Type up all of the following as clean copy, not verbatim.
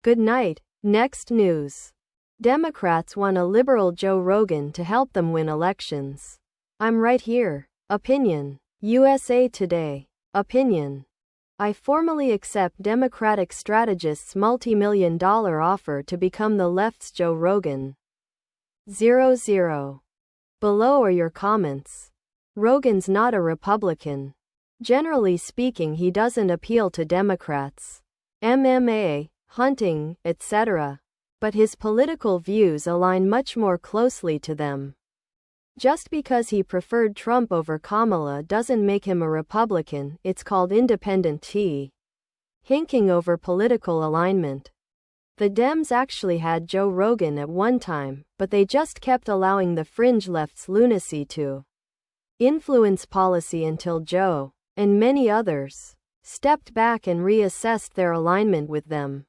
Good night. Next news. Democrats want a liberal Joe Rogan to help them win elections. I'm right here. Opinion. USA Today. Opinion. I formally accept Democratic strategist's multi-million-dollar offer to become the left's Joe Rogan. 00. Below are your comments. Rogan's not a Republican. Generally speaking, he doesn't appeal to Democrats. MMA, hunting, etc. But his political views align much more closely to them. Just because he preferred Trump over Kamala doesn't make him a Republican. It's called independent hinking over political alignment. The Dems actually had Joe Rogan at one time, but they just kept allowing the fringe left's lunacy to influence policy until Joe, and many others, stepped back and reassessed their alignment with them.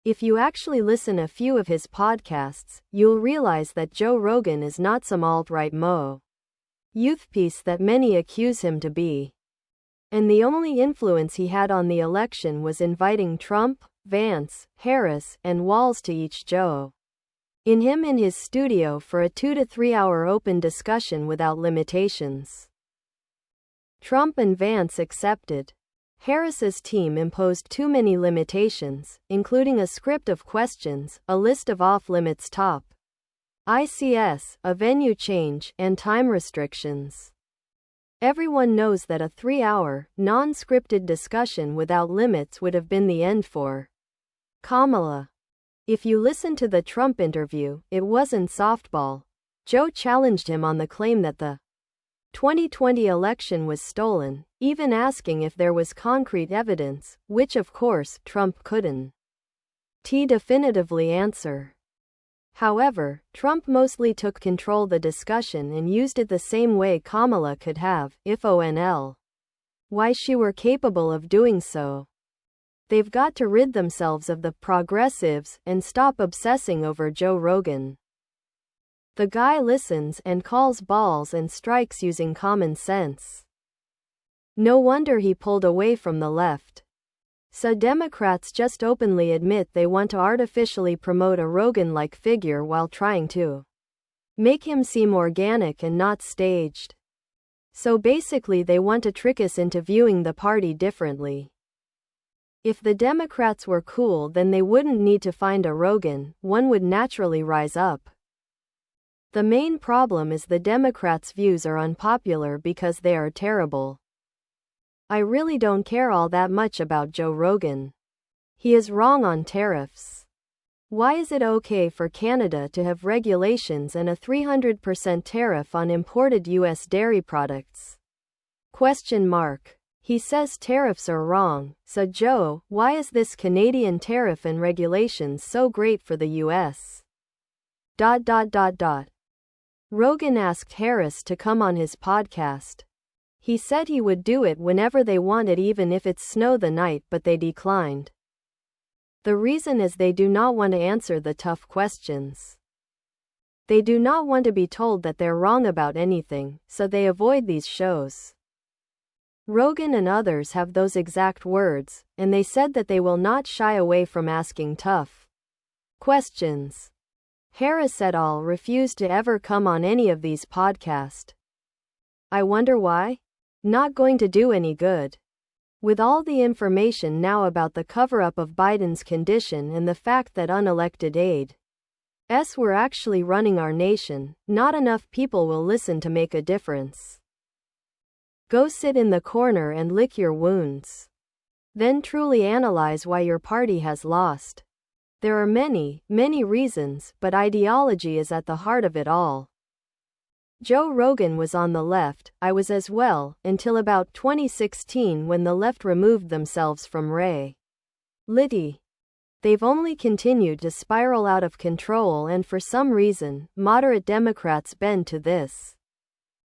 If you actually listen a few of his podcasts, you'll realize that Joe Rogan is not some alt-right youthpiece that many accuse him to be. And the only influence he had on the election was inviting Trump, Vance, Harris, and Walz to each Joe in his studio for a 2 to 3 hour open discussion without limitations. Trump and Vance accepted. Harris's team imposed too many limitations, including a script of questions, a list of off-limits ICS, a venue change, and time restrictions. Everyone knows that a 3-hour, non-scripted discussion without limits would have been the end for Kamala. If you listen to the Trump interview, it wasn't softball. Joe challenged him on the claim that the 2020 election was stolen, even asking if there was concrete evidence, which of course, Trump couldn't definitively answer. However, Trump mostly took control of the discussion and used it the same way Kamala could have, if why she were capable of doing so. They've got to rid themselves of the progressives and stop obsessing over Joe Rogan. The guy listens and calls balls and strikes using common sense. No wonder he pulled away from the left. So Democrats just openly admit they want to artificially promote a Rogan-like figure while trying to make him seem organic and not staged. So basically they want to trick us into viewing the party differently. If the Democrats were cool, then they wouldn't need to find a Rogan, one would naturally rise up. The main problem is the Democrats' views are unpopular because they are terrible. I really don't care all that much about Joe Rogan. He is wrong on tariffs. Why is it okay for Canada to have regulations and a 300% tariff on imported U.S. dairy products? He says tariffs are wrong, so Joe, why is this Canadian tariff and regulations so great for the U.S.? Rogan asked Harris to come on his podcast. He said he would do it whenever they wanted, even if it's snow the night, but they declined. The reason is they do not want to answer the tough questions. They do not want to be told that they're wrong about anything, so they avoid these shows. Rogan and others have those exact words, and they said that they will not shy away from asking tough questions. Harris et al. Refused to ever come on any of these podcasts. I wonder why? Not going to do any good. With all the information now about the cover-up of Biden's condition and the fact that unelected aides were actually running our nation, not enough people will listen to make a difference. Go sit in the corner and lick your wounds. Then truly analyze why your party has lost. There are many, many reasons, but ideology is at the heart of it all. Joe Rogan was on the left, I was as well, until about 2016 when the left removed themselves from reality. They've only continued to spiral out of control, and for some reason, moderate Democrats bend to this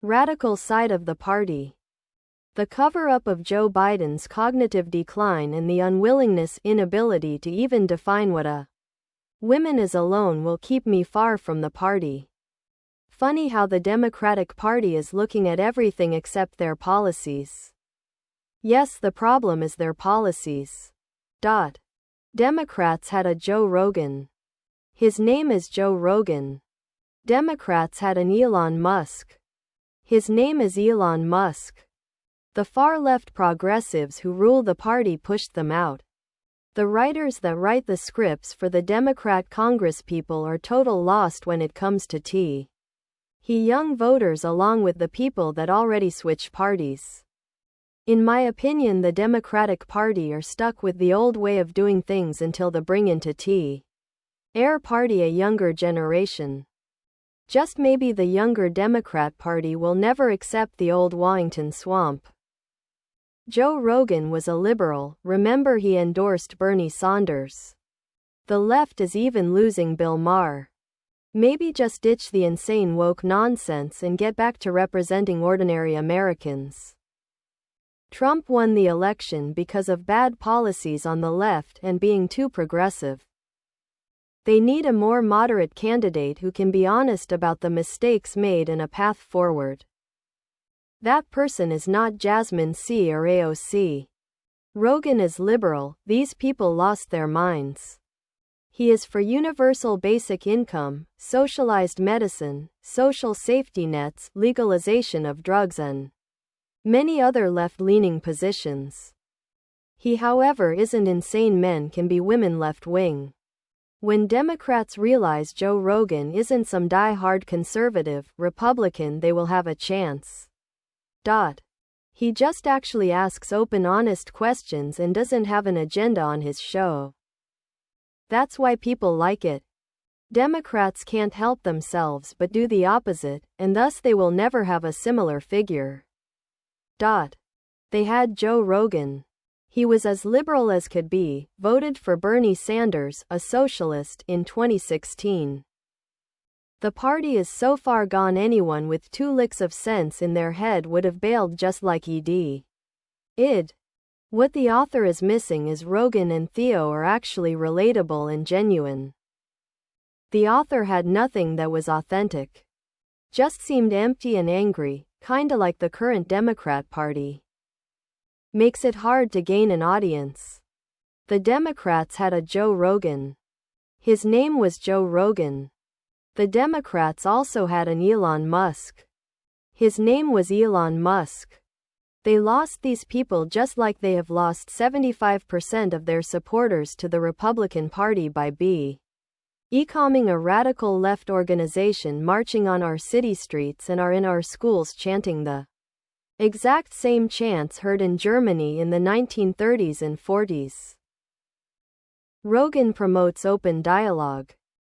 radical side of the party. The cover-up of Joe Biden's cognitive decline and the inability to even define what a woman is alone will keep me far from the party. Funny how the Democratic Party is looking at everything except their policies. Yes, the problem is their policies. Democrats had a Joe Rogan. His name is Joe Rogan. Democrats had an Elon Musk. His name is Elon Musk. The far-left progressives who rule the party pushed them out. The writers that write the scripts for the Democrat congresspeople are total lost when it comes to tea. He young voters along with the people that already switch parties. In my opinion, the Democratic Party are stuck with the old way of doing things until the bring into tea. Air Party a younger generation. Just maybe the younger Democrat Party will never accept the old Washington swamp. Joe Rogan was a liberal, remember he endorsed Bernie Sanders. The left is even losing Bill Maher. Maybe just ditch the insane woke nonsense and get back to representing ordinary Americans. Trump won the election because of bad policies on the left and being too progressive. They need a more moderate candidate who can be honest about the mistakes made and a path forward. That person is not Jasmine C. or AOC. Rogan is liberal, these people lost their minds. He is for universal basic income, socialized medicine, social safety nets, legalization of drugs and many other left-leaning positions. He, however, isn't insane men can be women left-wing. When Democrats realize Joe Rogan isn't some die-hard conservative, Republican, they will have a chance. He just actually asks open honest questions and doesn't have an agenda on his show. That's why people like it. Democrats can't help themselves but do the opposite, and thus they will never have a similar figure. They had Joe Rogan. He was as liberal as could be, voted for Bernie Sanders, a socialist, in 2016. The party is so far gone anyone with 2 licks of sense in their head would have bailed just like id. What the author is missing is Rogan and Theo are actually relatable and genuine. The author had nothing that was authentic. Just seemed empty and angry, kinda like the current Democrat Party. Makes it hard to gain an audience. The Democrats had a Joe Rogan. His name was Joe Rogan. The Democrats also had an Elon Musk. His name was Elon Musk. They lost these people just like they have lost 75% of their supporters to the Republican Party by becoming a radical left organization marching on our city streets and are in our schools chanting the exact same chants heard in Germany in the 1930s and 40s. Rogan promotes open dialogue.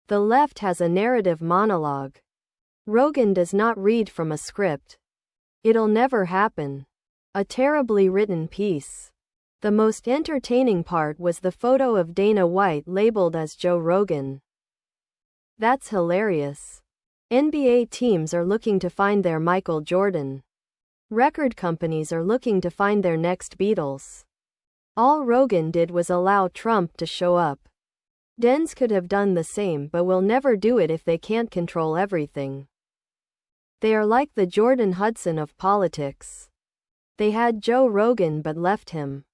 The left has a narrative monologue. Rogan does not read from a script. It'll never happen. A terribly written piece. The most entertaining part was the photo of Dana White labeled as Joe Rogan. That's hilarious. NBA teams are looking to find their Michael Jordan. Record companies are looking to find their next Beatles. All Rogan did was allow Trump to show up. Dens could have done the same but will never do it if they can't control everything. They are like the Jordan Hudson of politics. They had Joe Rogan but left him.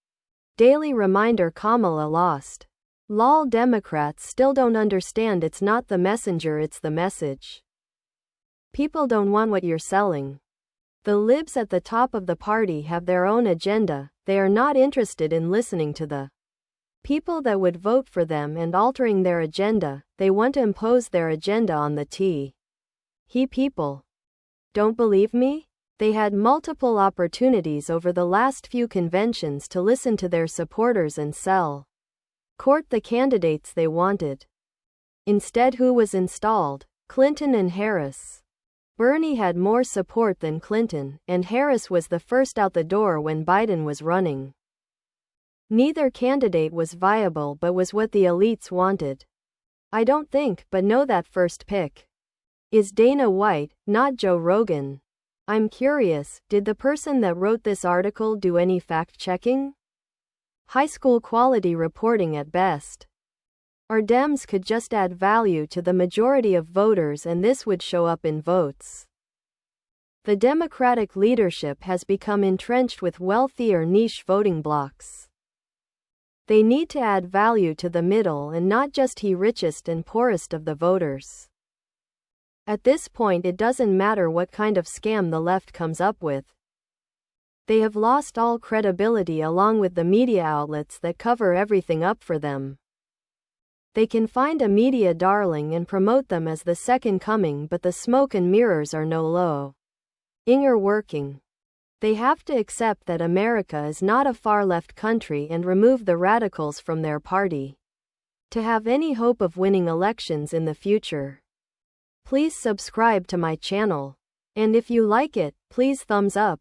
Daily reminder Kamala lost. Lol, Democrats still don't understand it's not the messenger, it's the message. People don't want what you're selling. The libs at the top of the party have their own agenda, they are not interested in listening to the people that would vote for them and altering their agenda, they want to impose their agenda on the people. Don't believe me? They had multiple opportunities over the last few conventions to listen to their supporters and court the candidates they wanted. Instead, who was installed? Clinton and Harris. Bernie had more support than Clinton, and Harris was the first out the door when Biden was running. Neither candidate was viable but was what the elites wanted. I don't think, but know that first pick is Dana White, not Joe Rogan. I'm curious, did the person that wrote this article do any fact-checking? High school quality reporting at best. Our Dems could just add value to the majority of voters and this would show up in votes. The Democratic leadership has become entrenched with wealthier niche voting blocs. They need to add value to the middle and not just the richest and poorest of the voters. At this point, it doesn't matter what kind of scam the left comes up with. They have lost all credibility along with the media outlets that cover everything up for them. They can find a media darling and promote them as the second coming, but the smoke and mirrors are no longer working. They have to accept that America is not a far-left country and remove the radicals from their party to have any hope of winning elections in the future. Please subscribe to my channel. And if you like it, please thumbs up.